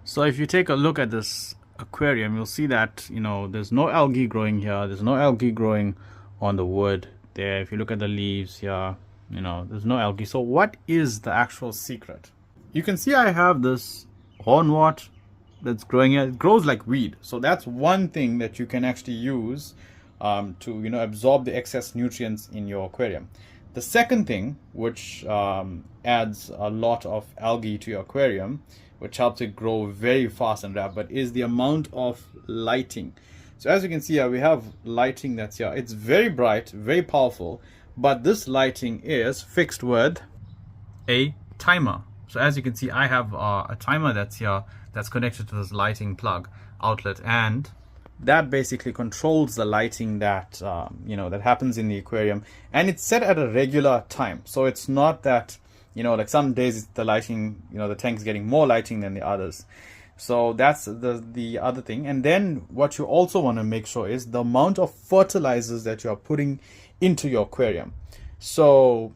So if you take a look at this aquarium, you'll see that, there's no algae growing here. There's no algae growing on the wood there. If you look at the leaves here, there's no algae. So what is the actual secret? You can see I have this hornwort that's growing here. It grows like weed. So that's one thing that you can actually use to, absorb the excess nutrients in your aquarium. The second thing, which adds a lot of algae to your aquarium, which helps it grow very fast and rapid, is the amount of lighting. So as you can see here, we have lighting that's here. It's very bright, very powerful, but this lighting is fixed with a timer. So as you can see, I have a timer that's here that's connected to this lighting plug outlet, and that basically controls the lighting that that happens in the aquarium, and it's set at a regular time. So it's not that like some days the lighting, the tank's getting more lighting than the others. So that's the other thing. And then what you also want to make sure is the amount of fertilizers that you are putting into your aquarium. So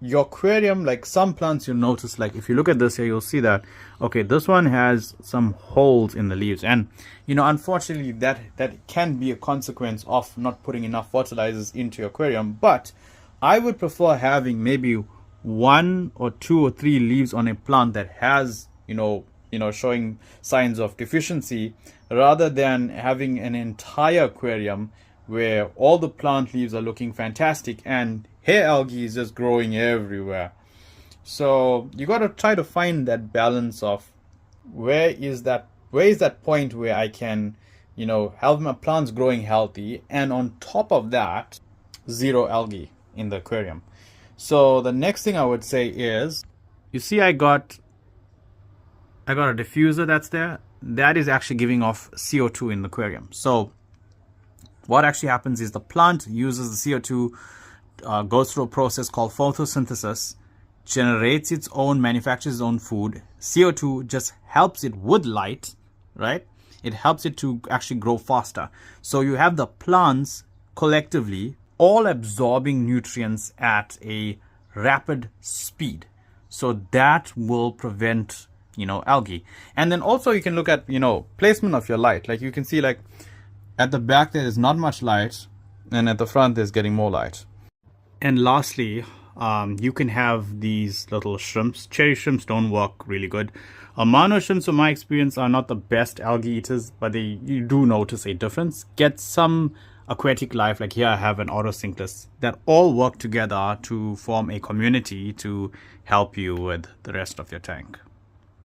your aquarium, like some plants, you'll notice, like if you look at this here, you'll see that, okay, this one has some holes in the leaves, and unfortunately that can be a consequence of not putting enough fertilizers into your aquarium. But I would prefer having maybe 1 or 2 or 3 leaves on a plant that has showing signs of deficiency, rather than having an entire aquarium where all the plant leaves are looking fantastic and hair algae is just growing everywhere. So you got to try to find that balance of where is that point where I can have my plants growing healthy, and on top of that, 0 algae in the aquarium. So the next thing I would say is, you see I got a diffuser that's there. That is actually giving off CO2 in the aquarium. So what actually happens is the plant uses the CO2, goes through a process called photosynthesis, generates its own, manufactures its own food. CO2 just helps it with light, right? It helps it to actually grow faster. So you have the plants collectively all absorbing nutrients at a rapid speed. So that will prevent, algae. And then also you can look at, placement of your light. Like you can see, like at the back there is not much light, and at the front there's getting more light. And lastly, you can have these little shrimps. Cherry shrimps don't work really good. Amano shrimps, in my experience, are not the best algae eaters, but you do notice a difference. Get some aquatic life, like here I have an autosynclus, that all work together to form a community to help you with the rest of your tank.